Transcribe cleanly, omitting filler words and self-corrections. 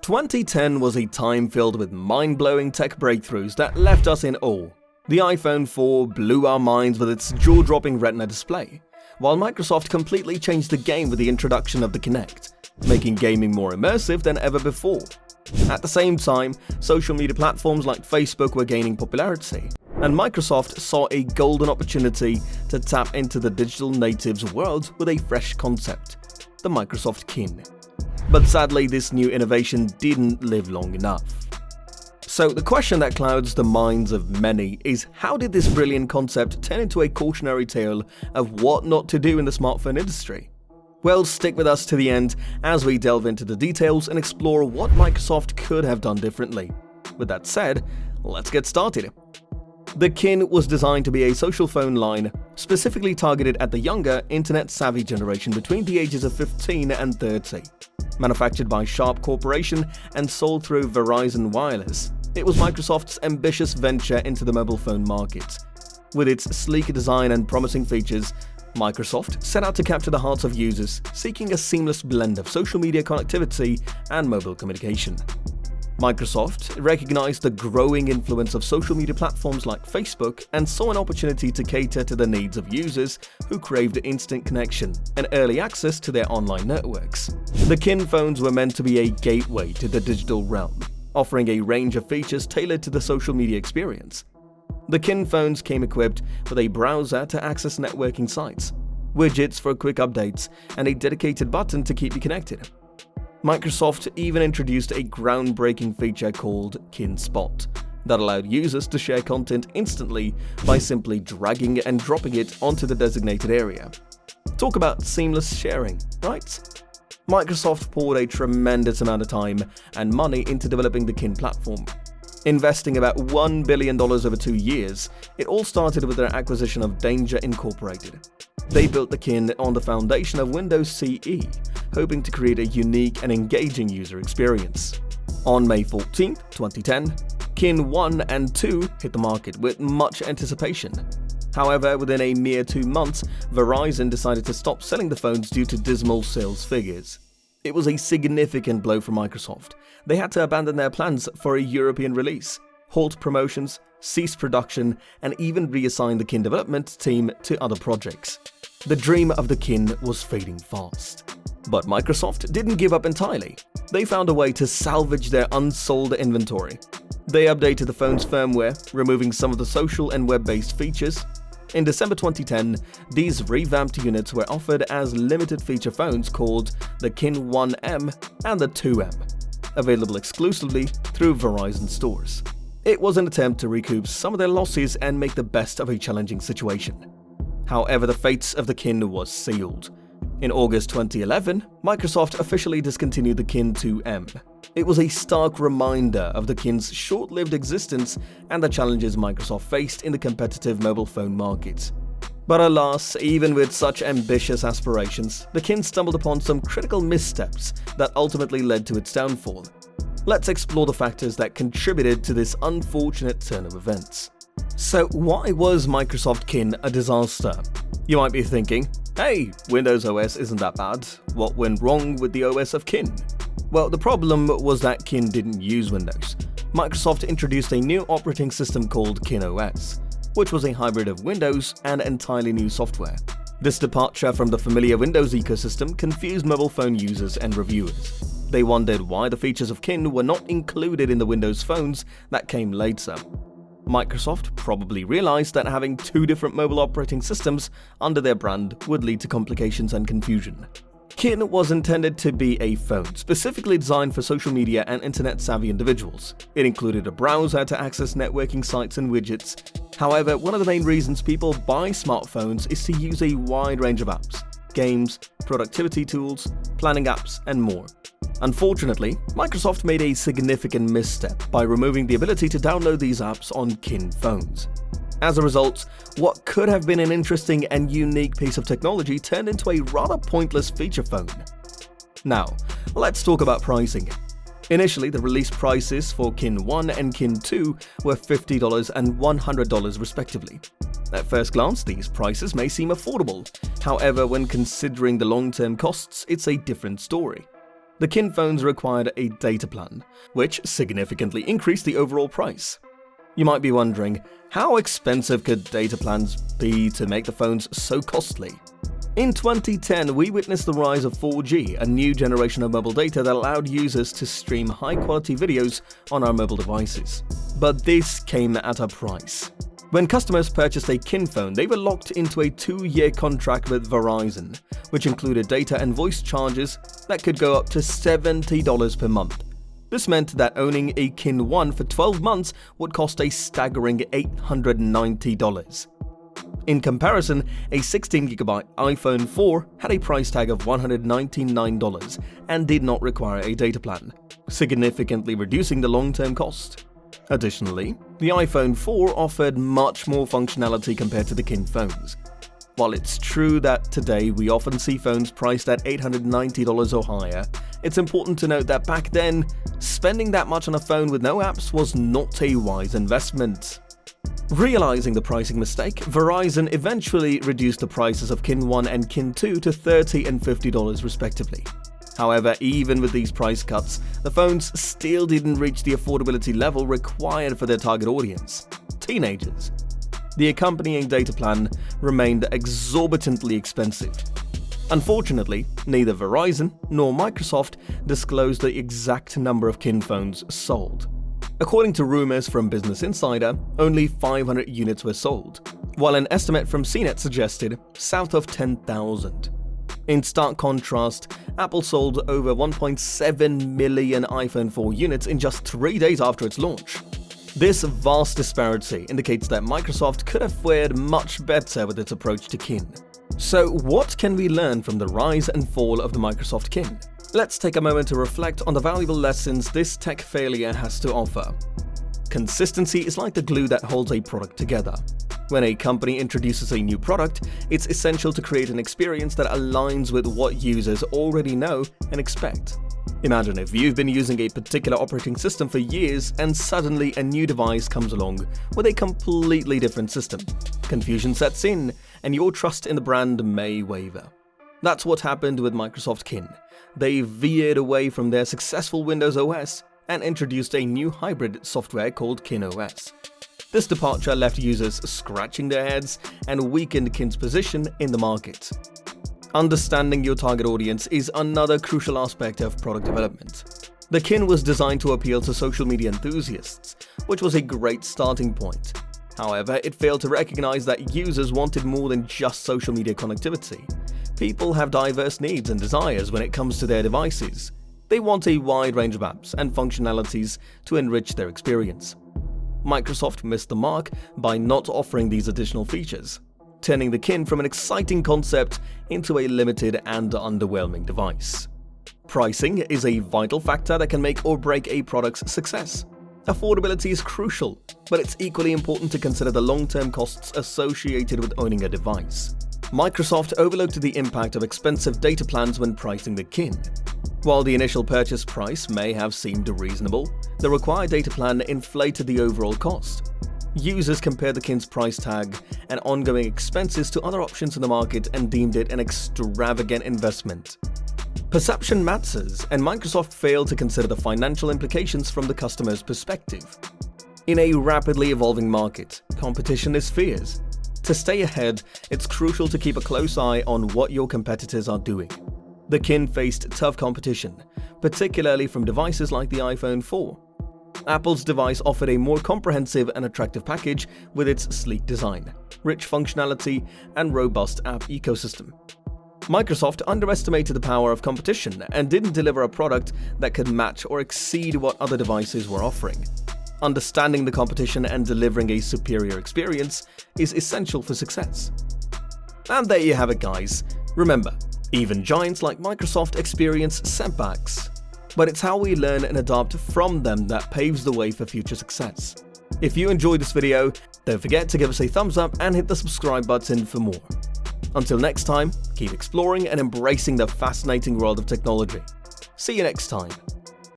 2010 was a time filled with mind-blowing tech breakthroughs that left us in awe. The iPhone 4 blew our minds with its jaw-dropping Retina display, while Microsoft completely changed the game with the introduction of the Kinect, making gaming more immersive than ever before. At the same time, social media platforms like Facebook were gaining popularity, and Microsoft saw a golden opportunity to tap into the digital natives world with a fresh concept, the Microsoft Kin. But sadly, this new innovation didn't live long enough. So the question that clouds the minds of many is, how did this brilliant concept turn into a cautionary tale of what not to do in the smartphone industry? Well, stick with us to the end as we delve into the details and explore what Microsoft could have done differently. With that said, let's get started. The Kin was designed to be a social phone line specifically targeted at the younger, internet-savvy generation between the ages of 15 and 30. Manufactured by Sharp Corporation and sold through Verizon Wireless, it was Microsoft's ambitious venture into the mobile phone market. With its sleek design and promising features, Microsoft set out to capture the hearts of users seeking a seamless blend of social media connectivity and mobile communication. Microsoft recognized the growing influence of social media platforms like Facebook and saw an opportunity to cater to the needs of users who craved instant connection and early access to their online networks. The Kin phones were meant to be a gateway to the digital realm, offering a range of features tailored to the social media experience. The Kin phones came equipped with a browser to access networking sites, widgets for quick updates, and a dedicated button to keep you connected. Microsoft even introduced a groundbreaking feature called Kin Spot that allowed users to share content instantly by simply dragging and dropping it onto the designated area. Talk about seamless sharing, right? Microsoft poured a tremendous amount of time and money into developing the Kin platform. Investing about $1 billion over 2 years, it all started with their acquisition of Danger Incorporated. They built the Kin on the foundation of Windows CE, hoping to create a unique and engaging user experience. On May 14, 2010, Kin 1 and 2 hit the market with much anticipation. However, within a mere 2 months, Verizon decided to stop selling the phones due to dismal sales figures. It was a significant blow for Microsoft. They had to abandon their plans for a European release, halt promotions, cease production, and even reassign the Kin development team to other projects. The dream of the Kin was fading fast. But Microsoft didn't give up entirely. They found a way to salvage their unsold inventory. They updated the phone's firmware, removing some of the social and web-based features. In December 2010, these revamped units were offered as limited feature phones called the Kin 1M and the 2M, available exclusively through Verizon stores. It was an attempt to recoup some of their losses and make the best of a challenging situation. However, the fate of the Kin was sealed. In August 2011, Microsoft officially discontinued the Kin 2M. It was a stark reminder of the Kin's short-lived existence and the challenges Microsoft faced in the competitive mobile phone market. But alas, even with such ambitious aspirations, the Kin stumbled upon some critical missteps that ultimately led to its downfall. Let's explore the factors that contributed to this unfortunate turn of events. So why was Microsoft Kin a disaster? You might be thinking, hey, Windows OS isn't that bad. What went wrong with the OS of Kin? Well, the problem was that Kin didn't use Windows. Microsoft introduced a new operating system called Kin OS, which was a hybrid of Windows and entirely new software. This departure from the familiar Windows ecosystem confused mobile phone users and reviewers. They wondered why the features of Kin were not included in the Windows phones that came later. Microsoft probably realized that having 2 different mobile operating systems under their brand would lead to complications and confusion. Kin was intended to be a phone specifically designed for social media and internet-savvy individuals. It included a browser to access networking sites and widgets. However, one of the main reasons people buy smartphones is to use a wide range of apps, games, productivity tools, planning apps, and more. Unfortunately, Microsoft made a significant misstep by removing the ability to download these apps on Kin phones. As a result, what could have been an interesting and unique piece of technology turned into a rather pointless feature phone. Now, let's talk about pricing. Initially, the release prices for Kin 1 and Kin 2 were $50 and $100 respectively. At first glance, these prices may seem affordable. However, when considering the long-term costs, it's a different story. The Kin phones required a data plan, which significantly increased the overall price. You might be wondering, how expensive could data plans be to make the phones so costly? In 2010, we witnessed the rise of 4G, a new generation of mobile data that allowed users to stream high-quality videos on our mobile devices. But this came at a price. When customers purchased a Kin phone, they were locked into a 2-year contract with Verizon, which included data and voice charges that could go up to $70 per month. This meant that owning a Kin 1 for 12 months would cost a staggering $890. In comparison, a 16GB iPhone 4 had a price tag of $199 and did not require a data plan, significantly reducing the long-term cost. Additionally, the iPhone 4 offered much more functionality compared to the Kin phones. While it's true that today we often see phones priced at $890 or higher, it's important to note that back then, spending that much on a phone with no apps was not a wise investment. Realizing the pricing mistake, Verizon eventually reduced the prices of Kin 1 and Kin 2 to $30 and $50 respectively. However, even with these price cuts, the phones still didn't reach the affordability level required for their target audience – teenagers. The accompanying data plan remained exorbitantly expensive. Unfortunately, neither Verizon nor Microsoft disclosed the exact number of Kin phones sold. According to rumors from Business Insider, only 500 units were sold, while an estimate from CNET suggested south of 10,000. In stark contrast, Apple sold over 1.7 million iPhone 4 units in just 3 days after its launch. This vast disparity indicates that Microsoft could have fared much better with its approach to Kin. So what can we learn from the rise and fall of the Microsoft Kin? Let's take a moment to reflect on the valuable lessons this tech failure has to offer. Consistency is like the glue that holds a product together. When a company introduces a new product, it's essential to create an experience that aligns with what users already know and expect. Imagine if you've been using a particular operating system for years and suddenly a new device comes along with a completely different system. Confusion sets in, and your trust in the brand may waver. That's what happened with Microsoft Kin. They veered away from their successful Windows OS and introduced a new hybrid software called Kin OS. This departure left users scratching their heads and weakened Kin's position in the market. Understanding your target audience is another crucial aspect of product development. The Kin was designed to appeal to social media enthusiasts, which was a great starting point. However, it failed to recognize that users wanted more than just social media connectivity. People have diverse needs and desires when it comes to their devices. They want a wide range of apps and functionalities to enrich their experience. Microsoft missed the mark by not offering these additional features, turning the Kin from an exciting concept into a limited and underwhelming device. Pricing is a vital factor that can make or break a product's success. Affordability is crucial, but it's equally important to consider the long-term costs associated with owning a device. Microsoft overlooked the impact of expensive data plans when pricing the Kin. While the initial purchase price may have seemed reasonable, the required data plan inflated the overall cost. Users compared the Kin's price tag and ongoing expenses to other options in the market and deemed it an extravagant investment. Perception matters, and Microsoft failed to consider the financial implications from the customer's perspective. In a rapidly evolving market, competition is fierce. To stay ahead, it's crucial to keep a close eye on what your competitors are doing. The Kin faced tough competition, particularly from devices like the iPhone 4. Apple's device offered a more comprehensive and attractive package with its sleek design, rich functionality, and robust app ecosystem. Microsoft underestimated the power of competition and didn't deliver a product that could match or exceed what other devices were offering. Understanding the competition and delivering a superior experience is essential for success. And there you have it, guys. Remember, even giants like Microsoft experience setbacks, but it's how we learn and adapt from them that paves the way for future success. If you enjoyed this video, don't forget to give us a thumbs up and hit the subscribe button for more. Until next time, keep exploring and embracing the fascinating world of technology. See you next time.